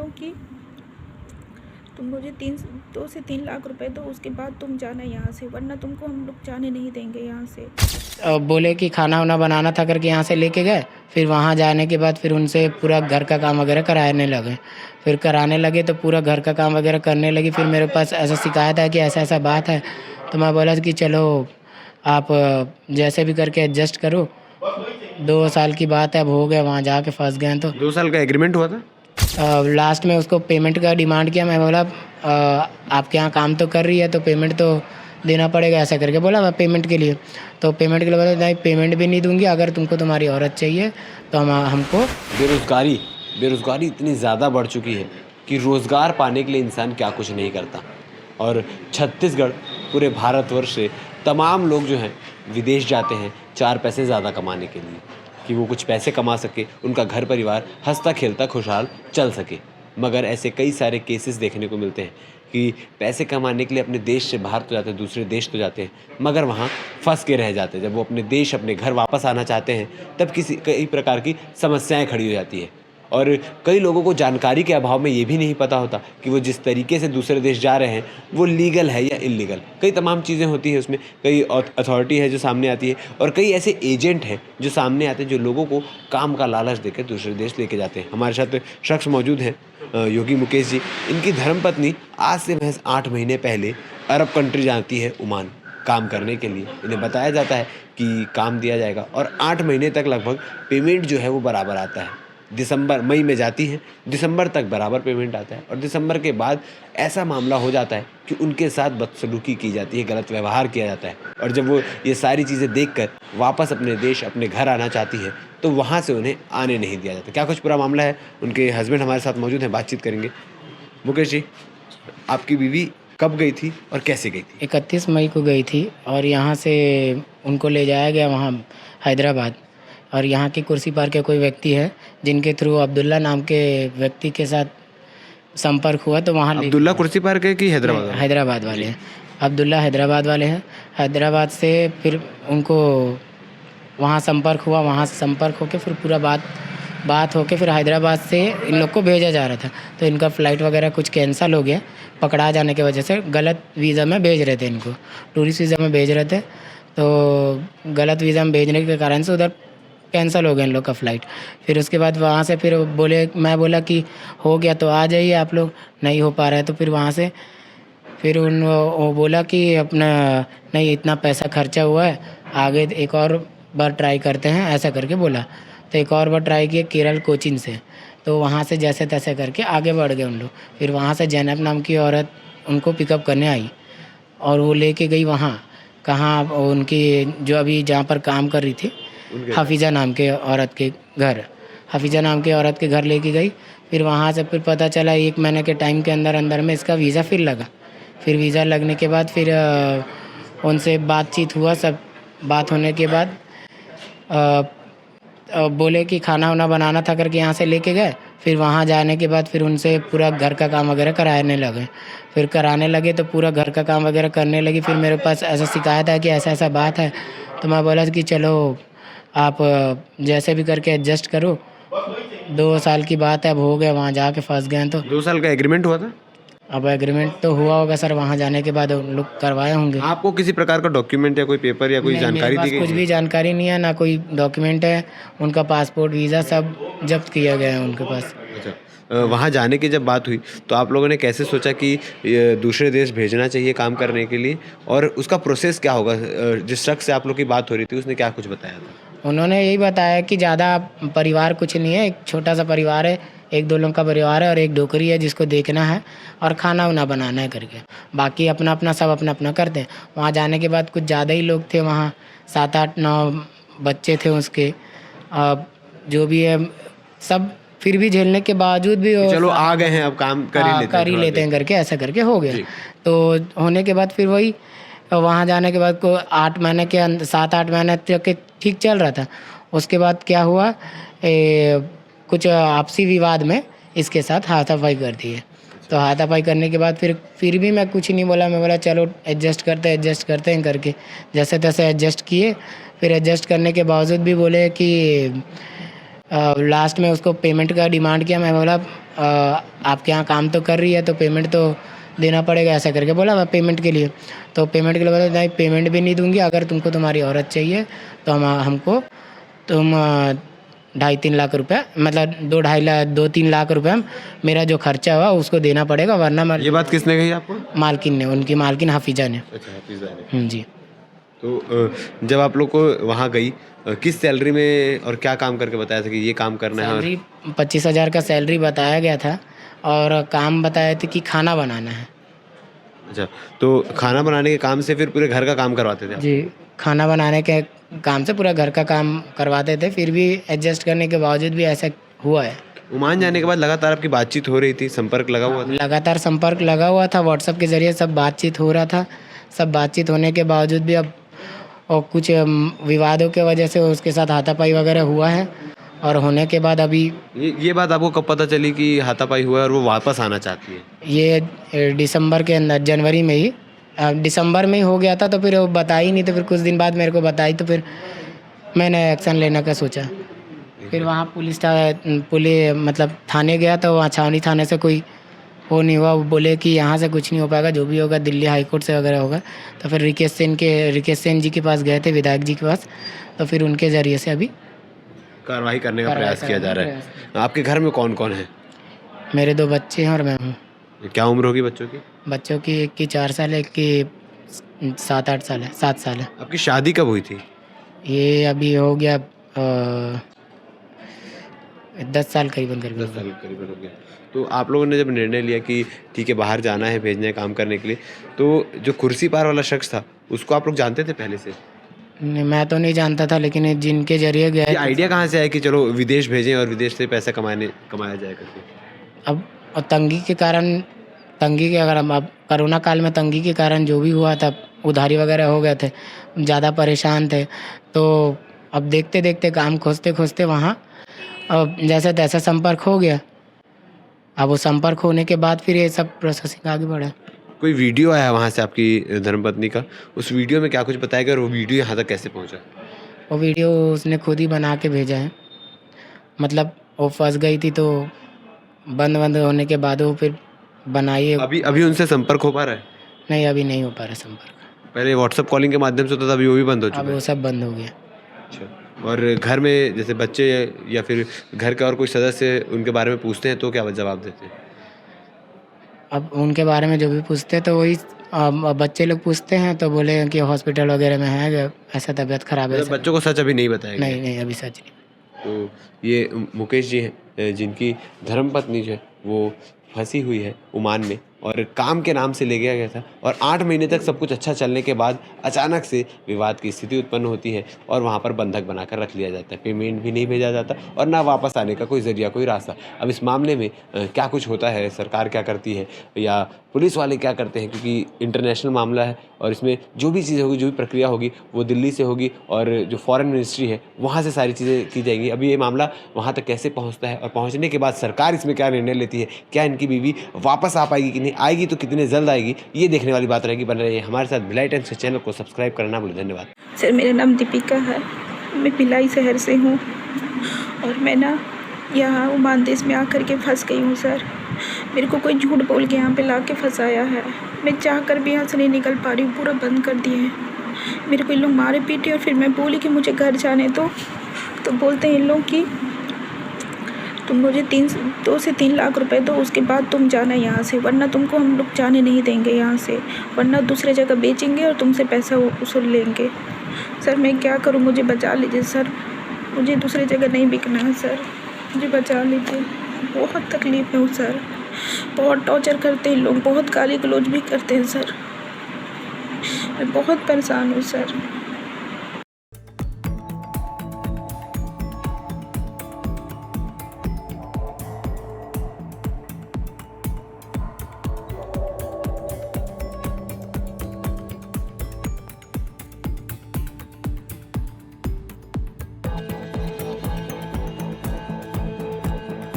लो कि तुम मुझे 2 से 3 लाख रुपए दो, उसके बाद तुम जाना यहाँ से, वरना तुमको हम लोग जाने नहीं देंगे यहाँ से। बोले कि खाना वाना बनाना था करके यहाँ से लेके गए। फिर वहाँ जाने के बाद फिर उनसे पूरा घर का काम वगैरह कराने लगे। फिर कराने लगे तो पूरा घर का काम वगैरह करने लगी। फिर मेरे पास ऐसा शिकायत है कि ऐसा ऐसा बात है। तो मैं बोला कि चलो आप जैसे भी करके एडजस्ट करो। 2 साल की बात है, अब हो गया, वहाँ जाके फंस गए। तो 2 साल का एग्रीमेंट हुआ था। लास्ट में उसको पेमेंट का डिमांड किया। मैं बोला आपके यहाँ काम तो कर रही है तो पेमेंट तो देना पड़ेगा, ऐसा करके बोला मैं पेमेंट के लिए। तो पेमेंट के लिए बोला नहीं, पेमेंट भी नहीं दूंगी, अगर तुमको तुम्हारी औरत चाहिए तो हमको। बेरोज़गारी इतनी ज़्यादा बढ़ चुकी है कि रोज़गार पाने के लिए इंसान क्या कुछ नहीं करता। और छत्तीसगढ़ पूरे भारतवर्ष से तमाम लोग जो हैं विदेश जाते हैं 4 पैसे ज़्यादा कमाने के लिए, कि वो कुछ पैसे कमा सके, उनका घर परिवार हंसता खेलता खुशहाल चल सके। मगर ऐसे कई सारे केसेस देखने को मिलते हैं कि पैसे कमाने के लिए अपने देश से बाहर तो जाते हैं, दूसरे देश तो जाते हैं, मगर वहाँ फंस के रह जाते हैं। जब वो अपने देश अपने घर वापस आना चाहते हैं तब कई प्रकार की समस्याएं खड़ी हो जाती है। और कई लोगों को जानकारी के अभाव में ये भी नहीं पता होता कि वो जिस तरीके से दूसरे देश जा रहे हैं वो लीगल है या इलीगल। कई तमाम चीज़ें होती हैं उसमें, कई अथॉरिटी है जो सामने आती है और कई ऐसे एजेंट हैं जो सामने आते हैं जो लोगों को काम का लालच देकर दूसरे देश लेके जाते हैं। हमारे साथ शख्स मौजूद हैं योगी मुकेश जी। इनकी धर्मपत्नी आज से महज 8 महीने पहले अरब कंट्री जाती है ओमान काम करने के लिए। इन्हें बताया जाता है कि काम दिया जाएगा और 8 महीने तक लगभग पेमेंट जो है वो बराबर आता है। मई में जाती हैं, दिसंबर तक बराबर पेमेंट आता है और दिसंबर के बाद ऐसा मामला हो जाता है कि उनके साथ बदसलूकी की जाती है, गलत व्यवहार किया जाता है। और जब वो ये सारी चीज़ें देखकर वापस अपने देश अपने घर आना चाहती है तो वहाँ से उन्हें आने नहीं दिया जाता। क्या कुछ पूरा मामला है, उनके हस्बैंड हमारे साथ मौजूद हैं, बातचीत करेंगे। मुकेश जी, आपकी बीवी कब गई थी और कैसे गई थी? 31 मई को गई थी और यहाँ से उनको ले जाया गया वहाँ हैदराबाद। और यहाँ की कुर्सी पार के कोई व्यक्ति है जिनके थ्रू अब्दुल्ला नाम के व्यक्ति के साथ संपर्क हुआ, तो वहाँ अब्दुल्ला कुर्सी पार्क है कि हैदराबाद? हैदराबाद वाले हैं। अब्दुल्ला हैदराबाद वाले हैं। हैदराबाद से फिर उनको वहाँ संपर्क हुआ, वहाँ से संपर्क होकर फिर पूरा बात होके फिर हैदराबाद से इन लोग को भेजा जा रहा था। तो इनका फ़्लाइट वगैरह कुछ कैंसिल हो गया पकड़ा जाने की वजह से। गलत वीज़ा में भेज रहे थे इनको, टूरिस्ट वीज़ा में भेज रहे थे, तो गलत वीज़ा में भेजने के कारण से उधर कैंसिल हो गया इन लोग का फ़्लाइट। फिर उसके बाद वहाँ से फिर मैं बोला कि हो गया तो आ जाइए आप लोग, नहीं हो पा रहा है। तो फिर वहाँ से फिर वो बोला कि अपना नहीं, इतना पैसा खर्चा हुआ है, आगे एक और बार ट्राई करते हैं, ऐसा करके बोला। तो एक और बार ट्राई किए केरल कोचीन से, तो वहाँ से जैसे तैसे करके आगे बढ़ गए उन लोग। फिर वहाँ से जैनब नाम की औरत उनको पिकअप करने आई और वो लेके गई वहाँ, कहाँ उनकी जो अभी जहाँ पर काम कर रही थी, हफीज़ा नाम के औरत के घर, हफीज़ा नाम के औरत के घर लेके गई। फिर वहाँ से फिर पता चला 1 महीने के टाइम के अंदर में इसका वीज़ा फिर लगा। फिर वीज़ा लगने के बाद फिर उनसे बातचीत हुआ। सब बात होने के बाद बोले कि खाना वाना बनाना था करके यहाँ से लेके गए। फिर वहाँ जाने के बाद फिर उनसे पूरा घर का काम वगैरह कराने लगे। फिर कराने लगे तो पूरा घर का काम वगैरह करने लगी। फिर मेरे पास ऐसा शिकायत है कि ऐसा ऐसा बात है। तो मैं बोला कि चलो आप जैसे भी करके एडजस्ट करो। 2 साल की बात है, अब हो गया, वहाँ जाके फंस गए। तो 2 साल का एग्रीमेंट हुआ था। अब एग्रीमेंट तो हुआ होगा सर, वहाँ जाने के बाद उन लोग करवाए होंगे। आपको किसी प्रकार का डॉक्यूमेंट या कोई पेपर या कोई नहीं, जानकारी मेरे दी पास कुछ गई? भी जानकारी नहीं है, ना कोई डॉक्यूमेंट है। उनका पासपोर्ट वीज़ा सब जब्त किया गया है उनके पास। अच्छा, वहाँ जाने की जब बात हुई तो आप लोगों ने कैसे सोचा कि ये दूसरे देश भेजना चाहिए काम करने के लिए, और उसका प्रोसेस क्या होगा? जिस शख्स से आप लोग की बात हो रही थी उसने क्या कुछ बताया था? उन्होंने यही बताया कि ज़्यादा परिवार कुछ नहीं है, एक छोटा सा परिवार है, 1-2 लोगों का परिवार है और एक डोकरी है जिसको देखना है और खाना वाना बनाना है करके। बाकी अपना अपना सब अपना अपना करते हैं। वहाँ जाने के बाद कुछ ज़्यादा ही लोग थे वहाँ, 7-8-9 बच्चे थे उसके। जो भी है सब, फिर भी झेलने के बावजूद भी चलो आ गए हैं, अब काम कर ही लेते हैं करके ऐसा करके हो गया। तो होने के बाद फिर वही वहाँ जाने के बाद को 8 महीने के 7-8 महीने तक ठीक चल रहा था। उसके बाद क्या हुआ, कुछ आपसी विवाद में इसके साथ हाथापाई कर दी है। तो हाथापाई करने के बाद फिर भी मैं कुछ नहीं बोला। मैं बोला चलो एडजस्ट करते हैं करके जैसे तैसे एडजस्ट किए। फिर एडजस्ट करने के बावजूद भी बोले कि लास्ट में उसको पेमेंट का डिमांड किया। मैं बोला आपके यहाँ काम तो कर रही है तो पेमेंट तो देना पड़ेगा, ऐसा करके बोला मैं पेमेंट के लिए। तो पेमेंट के लिए बोला नहीं पेमेंट भी नहीं दूंगी, अगर तुमको तुम्हारी औरत चाहिए तो हमको तुम 2.5-3 लाख रुपए, मतलब 2-3 लाख रुपए मेरा जो खर्चा हुआ उसको देना पड़ेगा, वरना मैं। ये बात किसने कही आपको? मालकिन ने, उनकी मालकिन हफीजा ने। अच्छा, हफीजा ने। जी। तो जब आप लोग को वहाँ गई, किस सैलरी में और क्या काम करके बताया था कि ये काम करना है? सैलरी 25,000 का सैलरी बताया गया था और काम बताया था कि खाना बनाना है। अच्छा, तो खाना बनाने के काम से फिर पूरे घर का काम करवाते थे आप? जी, खाना बनाने के काम से पूरा घर का काम करवाते थे, फिर भी एडजस्ट करने के बावजूद भी ऐसा हुआ है। ओमान जाने के बाद लगातार आपकी बातचीत हो रही थी, संपर्क लगा हुआ था? लगातार संपर्क लगा हुआ था, व्हाट्सएप के ज़रिए सब बातचीत हो रहा था। सब बातचीत होने के बावजूद भी अब और कुछ विवादों के वजह से उसके साथ हाथापाई वगैरह हुआ है, और होने के बाद अभी ये बात आपको कब पता चली कि हाथापाई हुआ है और वो वापस आना चाहती है? ये दिसंबर के अंदर, जनवरी में ही, दिसंबर में ही हो गया था। तो फिर वो बताई नहीं, तो फिर कुछ दिन बाद मेरे को बताई, तो फिर मैंने एक्शन लेने का सोचा। फिर वहाँ पुलिस मतलब थाने गया, तो वहाँ छावनी थाने से कोई वो नहीं हुआ। वो बोले कि यहाँ से कुछ नहीं हो पाएगा, जो भी होगा दिल्ली हाई कोर्ट से वगैरह होगा। तो फिर रिकेश सेन जी के पास गए थे, विधायक जी के पास, तो फिर उनके ज़रिए से अभी कार्रवाई करने का प्रयास किया जा रहा है। आपके घर में कौन कौन है? मेरे 2 बच्चे हैं और मैं हूँ। क्या उम्र होगी बच्चों की? बच्चों की एक की 4 साल है, एक की 7-8 साल है, 7 साल है। आपकी शादी कब हुई थी? ये अभी हो गया 10 साल करीबन 10 साल करीबन हो गया। तो आप लोगों ने जब निर्णय लिया कि ठीक है बाहर जाना है, भेजना है काम करने के लिए, तो जो कुर्सी पार वाला शख्स था उसको आप लोग जानते थे पहले से? नहीं, मैं तो नहीं जानता था, लेकिन जिनके जरिए गया ये आइडिया कहाँ से आया कि चलो विदेश भेजें और विदेश से पैसा कमाया जाए करके? अब तंगी के कारण, अगर अब कोरोना काल में तंगी के कारण जो भी हुआ था, उधारी वगैरह हो गए थे, ज़्यादा परेशान थे। तो अब देखते देखते काम खोजते वहाँ अब जैसे तैसा संपर्क हो गया। अब वो संपर्क होने के बाद फिर ये सब प्रोसेसिंग आगे बढ़ा। कोई वीडियो आया वहाँ से आपकी धर्मपत्नी का, उस वीडियो में क्या कुछ बताया गया और वो वीडियो यहाँ तक कैसे पहुँचा? वो वीडियो उसने खुद ही बना के भेजा है। मतलब वो फंस गई थी, तो बंद होने के बाद वो फिर बनाई है। अभी उनसे संपर्क हो पा रहा है? नहीं, अभी नहीं हो पा रहा संपर्क। पहले व्हाट्सएप कॉलिंग के माध्यम से होता था, अभी वो भी बंद हो चुका अब है? वो सब बंद हो गया। अच्छा, और घर में जैसे बच्चे या फिर घर के और कोई सदस्य उनके बारे में पूछते हैं तो क्या जवाब देते हैं? अब उनके बारे में जो भी पूछते हैं तो वही बच्चे लोग पूछते हैं, तो बोले कि हॉस्पिटल वगैरह में है, ऐसा तबीयत खराब है। मतलब बच्चों को सच अभी नहीं बताया गया? नहीं, अभी सच नहीं। तो ये मुकेश जी हैं जिनकी धर्मपत्नी जो है वो फंसी हुई है ओमान में, और काम के नाम से ले गया गया था, और 8 महीने तक सब कुछ अच्छा चलने के बाद अचानक से विवाद की स्थिति उत्पन्न होती है और वहाँ पर बंधक बनाकर रख लिया जाता है। पेमेंट भी नहीं भेजा जाता और ना वापस आने का कोई ज़रिया, कोई रास्ता। अब इस मामले में क्या कुछ होता है, सरकार क्या करती है या पुलिस वाले क्या करते हैं, क्योंकि इंटरनेशनल मामला है और इसमें जो भी चीज़ होगी, जो भी प्रक्रिया होगी वो दिल्ली से होगी और जो फॉरेन मिनिस्ट्री है वहाँ से सारी चीज़ें की जाएंगी। अभी ये मामला वहाँ तक कैसे पहुँचता है और पहुँचने के बाद सरकार इसमें क्या निर्णय लेती है, क्या इनकी बीवी वापस आ पाएगी कि नहीं, आएगी तो कितने जल्द आएगी, ये देखने वाली बात रहेगी। बन रही है हमारे साथ भिलाई टाइम्स के चैनल को सब्सक्राइब करना भूलें। धन्यवाद। सर, मेरा नाम दीपिका है, मैं भिलाई शहर से हूँ और मैं ना यहाँ ओमान देश में आकर के फंस गई हूँ। सर, मेरे को कोई झूठ बोल के यहाँ पे ला के फंसाया है। मैं चाह कर भी यहाँ से नहीं निकल पा रही हूँ, पूरा बंद कर दिए हैं। मेरे को इन लोग मारे पीटे और फिर मैं बोली कि मुझे घर जाने दो, तो बोलते हैं इन लोग कि तुम मुझे 2 से 3 लाख रुपए दो, उसके बाद तुम जाना यहाँ से, वरना तुमको हम लोग जाने नहीं देंगे यहाँ से, वरना दूसरे जगह बेचेंगे और तुमसे पैसा वसूल लेंगे। सर, मैं क्या करूँ, मुझे बचा लीजिए सर, मुझे दूसरी जगह नहीं बिकना है सर, मुझे बचा लीजिए। बहुत तकलीफ में हूँ सर, बहुत टॉर्चर करते हैं लोग, बहुत गाली गलौज भी करते हैं सर, मैं बहुत परेशान हूँ सर।